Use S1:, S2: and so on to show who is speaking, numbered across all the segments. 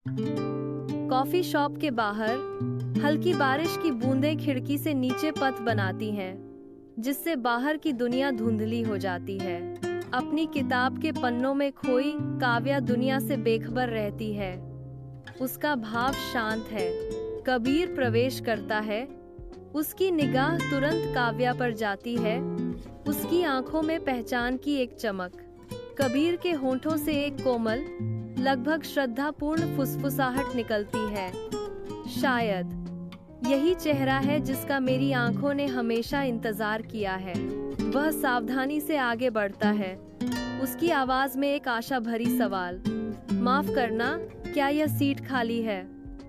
S1: Coffee shop के बाहर हल्की बारिश की बूंदें खिड़की से नीचे पथ बनाती हैं, जिससे बाहर की दुनिया धुंधली हो जाती है। अपनी किताब के पन्नों में खोई काव्या दुनिया से बेखबर रहती है। उसका भाव शांत है। कबीर प्रवेश करता है। उसकी निगाह तुरंत काव्या पर जाती है। उसकी आंखों में पहचान की एक चमक। कबीर के होंठों से एक कोमल, लगभग श्रद्धापूर्ण फुसफुसाहट निकलती है। शायद यही चेहरा है जिसका मेरी आंखों ने हमेशा इंतजार किया है। वह सावधानी से आगे बढ़ता है। उसकी आवाज में एक आशा भरी सवाल, माफ करना, क्या यह सीट खाली है?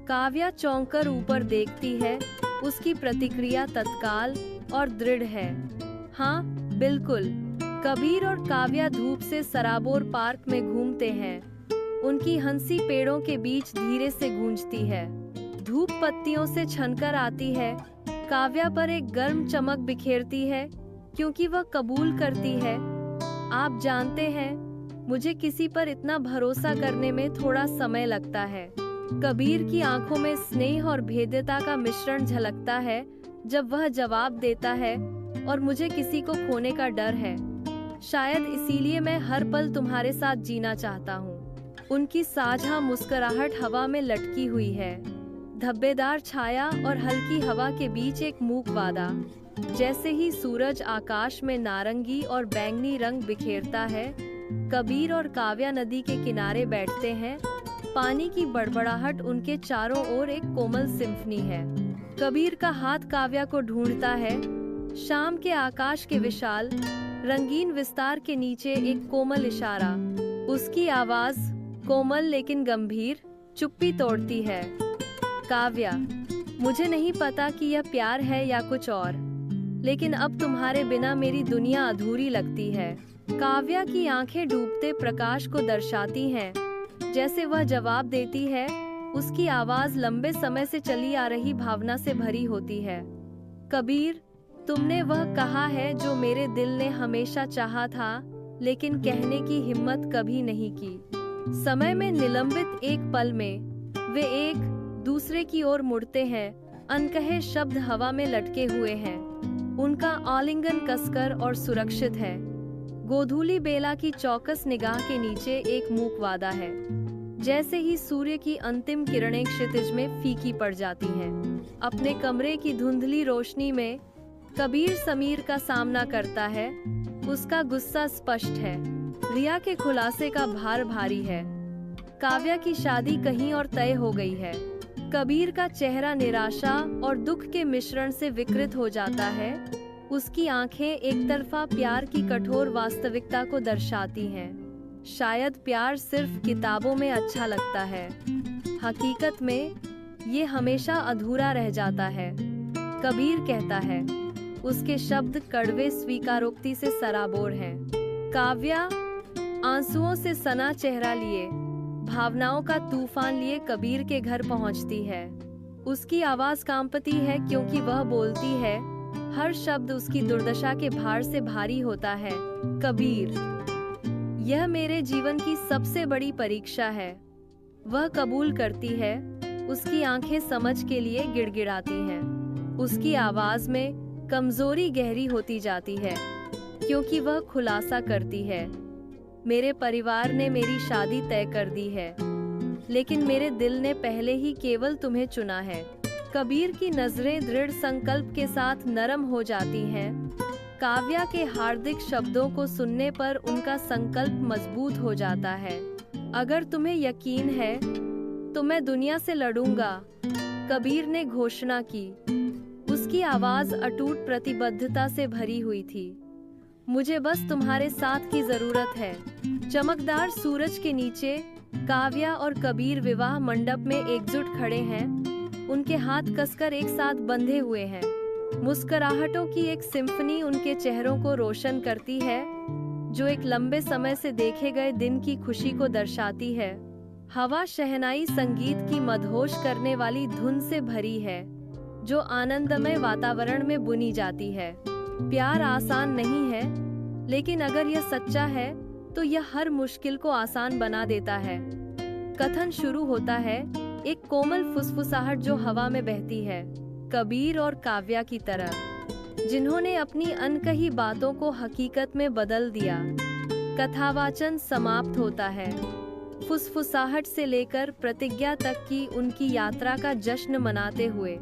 S1: काव्या चौंक कर ऊपर देखती है। उसकी प्रतिक्रिया तत्काल और दृढ़ है। हाँ, बिल्कुल। कबीर और काव्या धूप से सराबोर पार्क में घूमते हैं। उनकी हंसी पेड़ों के बीच धीरे से गूंजती है। धूप पत्तियों से छनकर आती है। काव्या पर एक गर्म चमक बिखेरती है, क्योंकि वह कबूल करती है। आप जानते हैं, मुझे किसी पर इतना भरोसा करने में थोड़ा समय लगता है। कबीर की आंखों में स्नेह और भेद्यता का मिश्रण झलकता है जब वह जवाब देता है, और मुझे किसी को खोने का डर है। शायद इसीलिए मैं हर पल तुम्हारे साथ जीना चाहता हूँ। उनकी साझा मुस्कुराहट हवा में लटकी हुई है। धब्बेदार छाया और हल्की हवा के बीच एक मूक वादा। जैसे ही सूरज आकाश में नारंगी और बैंगनी रंग बिखेरता है, कबीर और काव्या नदी के किनारे बैठते हैं। पानी की बड़बड़ाहट उनके चारों ओर एक कोमल सिम्फनी है। कबीर का हाथ काव्या को ढूंढता है। शाम के आकाश के विशाल रंगीन विस्तार के नीचे एक कोमल इशारा। उसकी आवाज, कोमल लेकिन गंभीर, चुप्पी तोड़ती है। काव्या, मुझे नहीं पता कि यह प्यार है या कुछ और, लेकिन अब तुम्हारे बिना मेरी दुनिया अधूरी लगती है। काव्या की आंखें डूबते प्रकाश को दर्शाती हैं। जैसे वह जवाब देती है, उसकी आवाज लंबे समय से चली आ रही भावना से भरी होती है। कबीर, तुमने वह कहा है जो मेरे दिल ने हमेशा चाहा था, लेकिन कहने की हिम्मत कभी नहीं की। समय में निलंबित एक पल में वे एक दूसरे की ओर मुड़ते हैं। अनकहे शब्द हवा में लटके हुए हैं। उनका आलिंगन कसकर और सुरक्षित है। गोधूली बेला की चौकस निगाह के नीचे एक मूक वादा है। जैसे ही सूर्य की अंतिम किरणें क्षितिज में फीकी पड़ जाती हैं। अपने कमरे की धुंधली रोशनी में कबीर समीर का सामना करता है। उसका गुस्सा स्पष्ट है। रिया के खुलासे का भार भारी है। काव्या की शादी कहीं और तय हो गई है। कबीर का चेहरा निराशा और दुख के मिश्रण से विकृत हो जाता है। उसकी आंखें एक तरफा प्यार की कठोर वास्तविकता को दर्शाती हैं। शायद प्यार सिर्फ किताबों में अच्छा लगता है, हकीकत में ये हमेशा अधूरा रह जाता है। कबीर कहता है। उसके शब्द कड़वे स्वीकारोक्ति से सराबोर हैं। काव्या आंसुओं से सना चेहरा लिए, भावनाओं का तूफान लिए कबीर के घर पहुंचती है। उसकी आवाज कांपती है क्योंकि वह बोलती है। हर शब्द उसकी दुर्दशा के भार से भारी होता है। कबीर, यह मेरे जीवन की सबसे बड़ी परीक्षा है। वह कबूल करती है। उसकी आंखें समझ के लिए गिड़गिड़ाती हैं। उसकी आवाज में कमजोरी गहरी होती जाती है, क्योंकि वह खुलासा करती है। मेरे परिवार ने मेरी शादी तय कर दी है, लेकिन मेरे दिल ने पहले ही केवल तुम्हें चुना है। कबीर की नजरें दृढ़ संकल्प के साथ नरम हो जाती हैं। काव्या के हार्दिक शब्दों को सुनने पर उनका संकल्प मजबूत हो जाता है। अगर तुम्हें यकीन है तो मैं दुनिया से लड़ूंगा, कबीर ने घोषणा की। उसकी आवाज अटूट प्रतिबद्धता से भरी हुई थी। मुझे बस तुम्हारे साथ की जरूरत है। चमकदार सूरज के नीचे काव्या और कबीर विवाह मंडप में एकजुट खड़े हैं। उनके हाथ कसकर एक साथ बंधे हुए हैं। मुस्कुराहटों की एक सिम्फनी उनके चेहरों को रोशन करती है, जो एक लंबे समय से देखे गए दिन की खुशी को दर्शाती है। हवा शहनाई संगीत की मदहोश करने वाली धुन से भरी है, जो आनंदमय वातावरण में बुनी जाती है। प्यार आसान नहीं है, लेकिन अगर यह सच्चा है तो यह हर मुश्किल को आसान बना देता है। कथन शुरू होता है, एक कोमल फुसफुसाहट जो हवा में बहती है, कबीर और काव्या की तरह, जिन्होंने अपनी अनकही बातों को हकीकत में बदल दिया। कथावाचन समाप्त होता है। फुसफुसाहट से लेकर प्रतिज्ञा तक की उनकी यात्रा का जश्न मनाते हुए